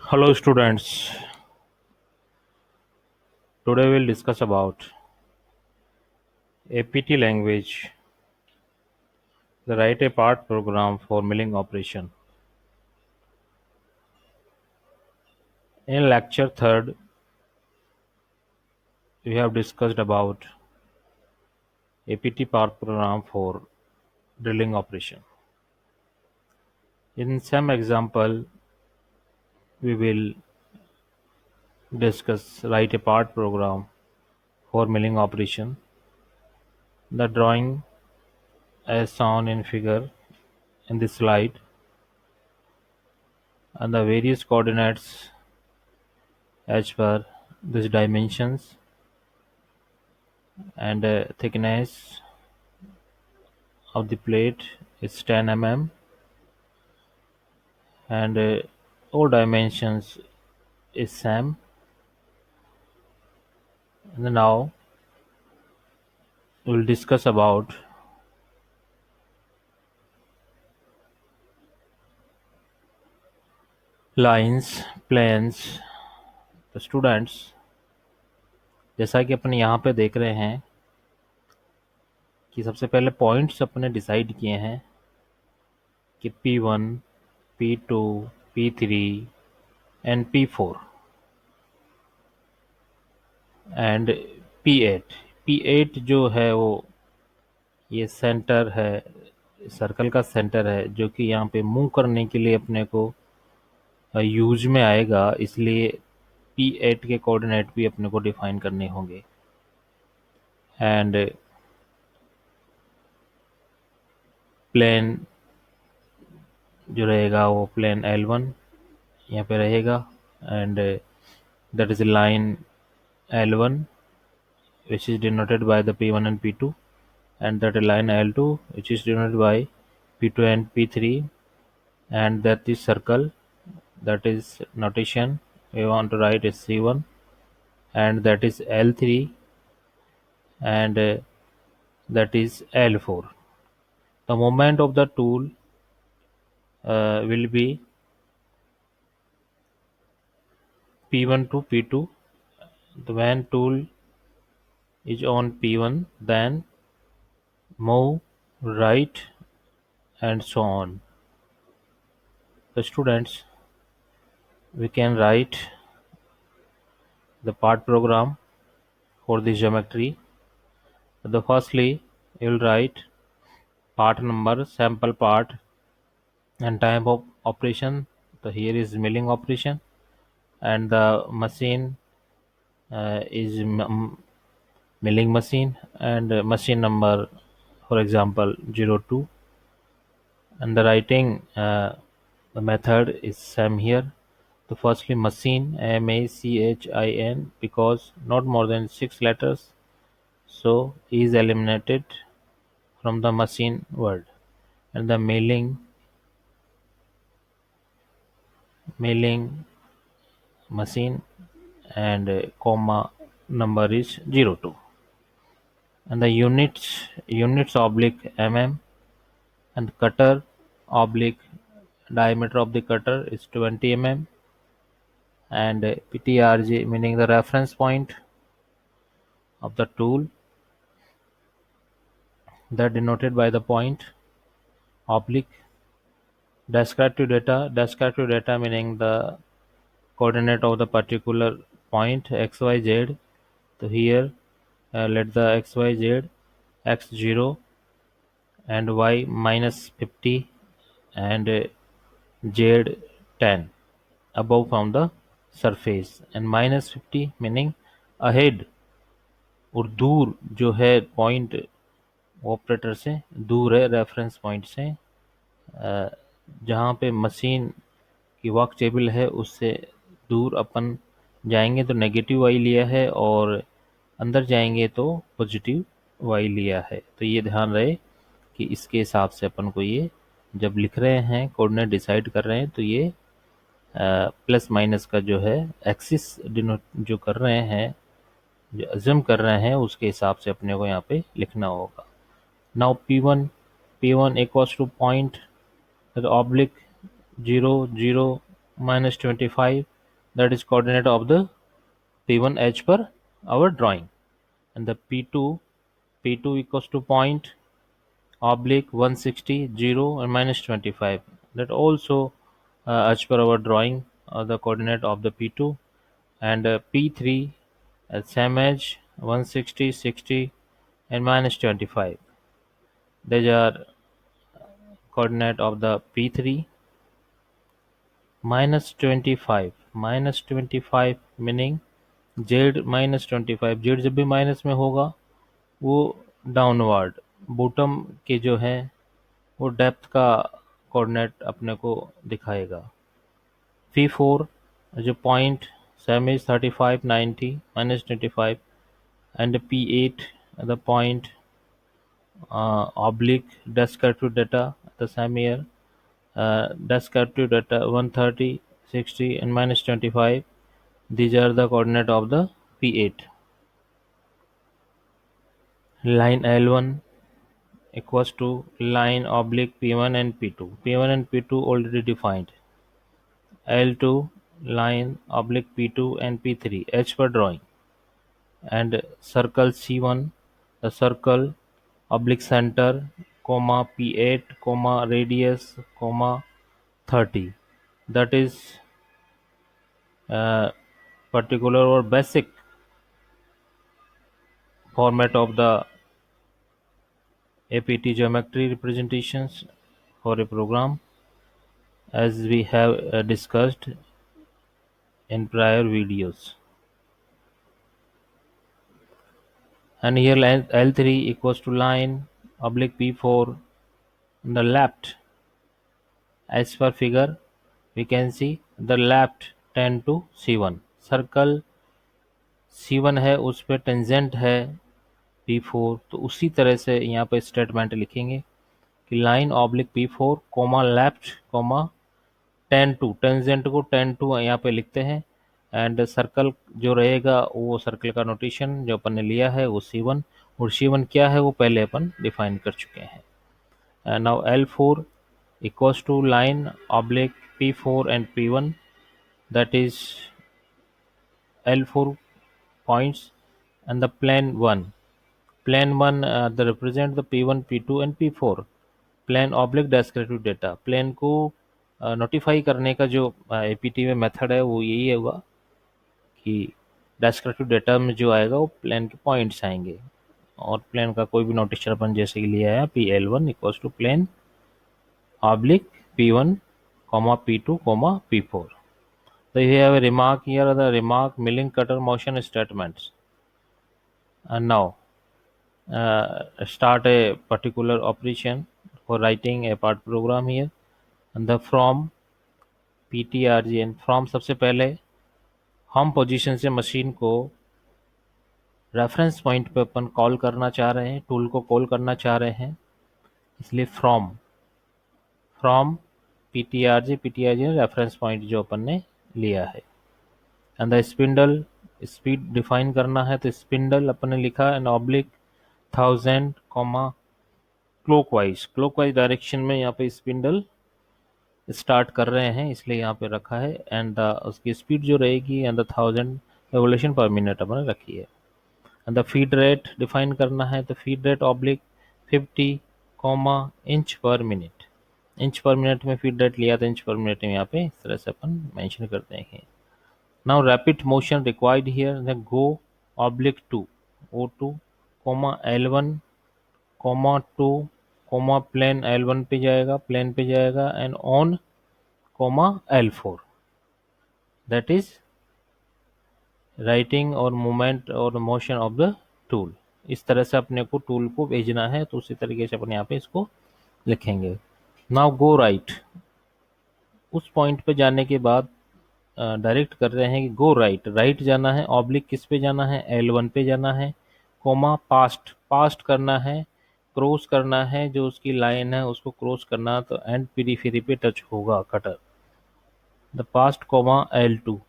Hello students, today we'll discuss about APT language, the write a part program for milling operation. In lecture 3rd, we have discussed about APT part program for drilling operation. In some example, we will discuss write a part program for milling operation. The drawing as shown in figure in this slide and the various coordinates as per these dimensions and thickness of the plate is 10 mm and all dimensions is same. And now we'll discuss about lines, planes. तो students, जैसा कि अपन यहाँ पे देख रहे हैं कि सबसे पहले पॉइंट्स अपने डिसाइड किए हैं कि P1, P2, P3 and P4 and P8. P8 जो है वो ये सेंटर है, सर्कल का सेंटर है, जो कि यहाँ पे मूव करने के लिए अपने को यूज में आएगा, इसलिए P8 के कोऑर्डिनेट भी अपने को डिफाइन करने होंगे. एंड प्लेन जो रहेगा वो प्लेन L1 यहाँ पे रहेगा and that is line L1 which is denoted by the P1 and P2 and that line L2 which is denoted by P2 and P3 and that is circle, that is notation we want to write is C1 and that is L3 and that is L4. The moment of the tool will be P1 to P2. When tool is on P1, then move right and so on. The students, we can write the part program for this geometry. The firstly, you will write part number, sample part, and type of operation. So here is milling operation, and the machine is milling machine, and machine number, for example, 02. And the writing the method is same here. So firstly, machine MACHIN, because not more than 6 letters, so is eliminated from the machine word. And the milling machine and comma number is 02. And the units oblique mm, and cutter oblique diameter of the cutter is 20 mm, and PTRG meaning the reference point of the tool, that denoted by the point oblique descriptive data meaning the coordinate of the particular point xyz. So here let the xyz x0 and y minus 50 and z 10 above from the surface, and minus 50 meaning ahead और दूर जो है point operator से दूर है, reference point से जहाँ पे मशीन की वर्क टेबल है उससे दूर अपन जाएंगे तो नेगेटिव वाई लिया है और अंदर जाएंगे तो पॉजिटिव वाई लिया है. तो ये ध्यान रहे कि इसके हिसाब से अपन को ये जब लिख रहे हैं कोऑर्डिनेट डिसाइड कर रहे हैं तो ये प्लस माइनस का जो है एक्सिस डिनोट जो कर रहे हैं, जो अज्यूम कर रहे हैं, उसके हिसाब से अपने को यहाँ पे लिखना होगा. Now P1 equals two point oblique 0 0 minus 25 that is coordinate of the P1 as per our drawing, and the P2 equals to point oblique 160 0 and minus 25, that also as per our drawing the coordinate of the P2, and P3 same as 160 60 and minus 25, these are coordinate of the P3. -25 meaning Z -25, Z जब भी minus में होगा वो downward bottom के जो है वो depth का कोऑर्डिनेट अपने को दिखाएगा। P4 जो point same is 35 90 -25, and P8 the point oblique descriptive data the same year, descriptive data 130 60 and minus 25, these are the coordinate of the P8. Line L1 equals to line oblique P1 and P2. P1 and P2 already defined. L2 line oblique P2 and P3 as per drawing, and circle C1 the circle oblique center comma P8 comma radius comma 30, that is particular or basic format of the APT geometry representations for a program, as we have discussed in prior videos. And here L3 equals to line oblique P4 on the left. As per figure we can see the left tend to C1, circle C1 है उस पे tangent है P4, तो उसी तरह से यहाँ पे स्टेटमेंट लिखेंगे कि line oblique P4 comma left comma tangent को 10 to यहाँ पे लिखते हैं, एंड सर्कल जो रहेगा वो सर्कल का नोटेशन जो अपन ने लिया है वो C1, और C1 क्या है वो पहले अपन डिफाइन कर चुके हैं। Now L4 equals to line oblique P4 and P1, that is L4 points and the plane 1. Plane 1 they represent the P1, P2 and P4. Plane oblique descriptive data, plane को notify करने का जो APT में method है वो यही होगा कि डेस्क्रिप्टिव डेटा में जो आएगा वो प्लेन के पॉइंट्स आएंगे, और प्लेन का कोई भी नोटेशन अपन जैसे कि लिया है PL1 equals to plane oblique P1 P2 P4. So you have a remark here, the remark milling cutter motion statements, and now start a particular operation for writing a part program here, and the from PTRG, and from सबसे पहले हम position से machine को reference point पे अपन call करना चाह रहे हैं, टूल को कॉल करना चाह रहे हैं, इसलिए फ्रॉम PTRG रेफरेंस पॉइंट जो अपन ने लिया है, and the spindle speed define करना है, तो स्पिंडल अपन ने लिखा एंड ऑब्लिक 1000 क्लॉकवाइज डायरेक्शन में यहाँ पे स्पिंडल स्टार्ट कर रहे हैं इसलिए यहाँ पे रखा है, एंड उसकी स्पीड जो रहेगी एंड 1000 रेवोल्यूशन पर मिनट अपन ने रखी है, and the feed rate define करना है, तो फीड रेट ऑब्लिक 50 इंच पर मिनट, इंच पर मिनट में फीड रेट लिया तो इंच पर मिनट में यहाँ पे इस तरह से अपन मेंशन करते हैं। Now rapid motion required here, the go oblique 2 O2 L1 2 plane L1 पे जाएगा, प्लेन पे जाएगा, and on L4, that is writing और मूवमेंट और मोशन ऑफ द टूल। इस तरह से अपने को टूल को भेजना है तो उसी तरीके से अपन यहाँ पे इसको लिखेंगे। नाउ गो राइट, उस पॉइंट पे जाने के बाद डायरेक्ट कर रहे हैं कि गो राइट जाना है, ऑब्लिक किस पे जाना है L1 पे जाना है, पास्ट करना है, क्रॉस करना है, जो उसकी लाइन है उसको क्रॉस करना, तो एंड पेरिफेरी पे टच होगा कटर, द पास्ट L2,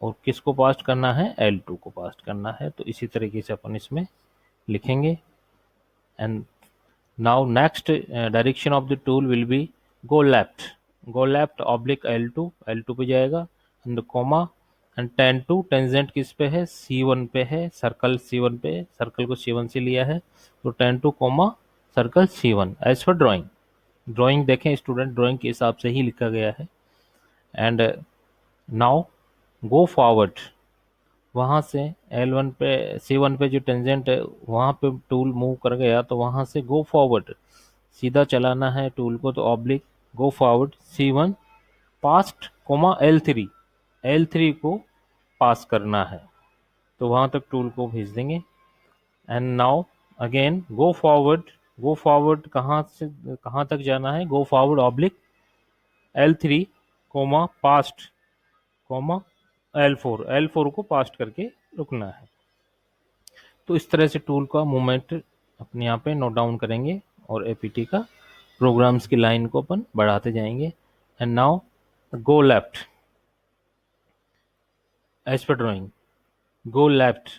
और किसको पास्ट करना है L2 को पास्ट करना है, तो इसी तरीके से अपन इसमें लिखेंगे। And now next direction of the tool will be go left oblique L2 पे जाएगा, and and ten to tangent किस पे है, C1 पे है, सर्कल C1 पे, सर्कल को C1 से लिया है, तो ten to comma circle C1 as per drawing. Drawing देखें स्टूडेंट, ड्राइंग के हिसाब से ही लिखा गया है। एंड नाउ गो फॉरवर्ड, वहाँ से L1 पे C1 पे जो टेंजेंट है वहाँ पे टूल मूव कर गया, तो वहाँ से गो फॉरवर्ड सीधा चलाना है टूल को, तो oblique go forward C1 past comma L3 को पास करना है, तो वहाँ तक टूल को भेज देंगे। And now again go forward कहाँ से कहाँ तक जाना है, go forward oblique L3 comma past comma L4 को पास्ट करके रुकना है। तो इस तरह से टूल का मूवमेंट अपने यहाँ पे नोट डाउन करेंगे और एपीटी का प्रोग्राम्स की लाइन को अपन बढ़ाते जाएंगे। And now go left as per drawing, go left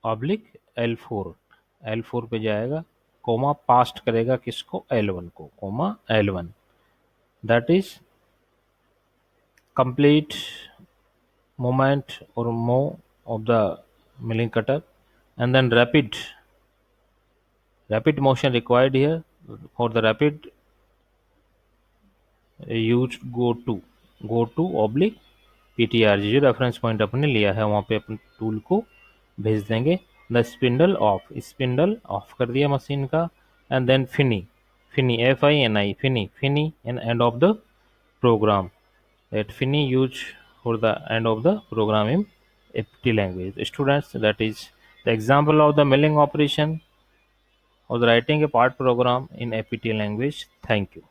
oblique L4 पे जाएगा, कोमा पास्ट करेगा किसको, L1 को, comma L1, that is complete movement or move of the milling cutter. And then rapid motion required here. For the rapid use go to oblique PTR, जो reference point अपने लिया है वहाँ पे अपन tool को भेज देंगे। द स्पिंडल ऑफ कर दिया मशीन का। एंड देन फिनी FINI फिनी in end of the program, that fini used for the end of the program in APT language. Students, that is the example of the milling operation or the writing a part program in APT language. Thank you.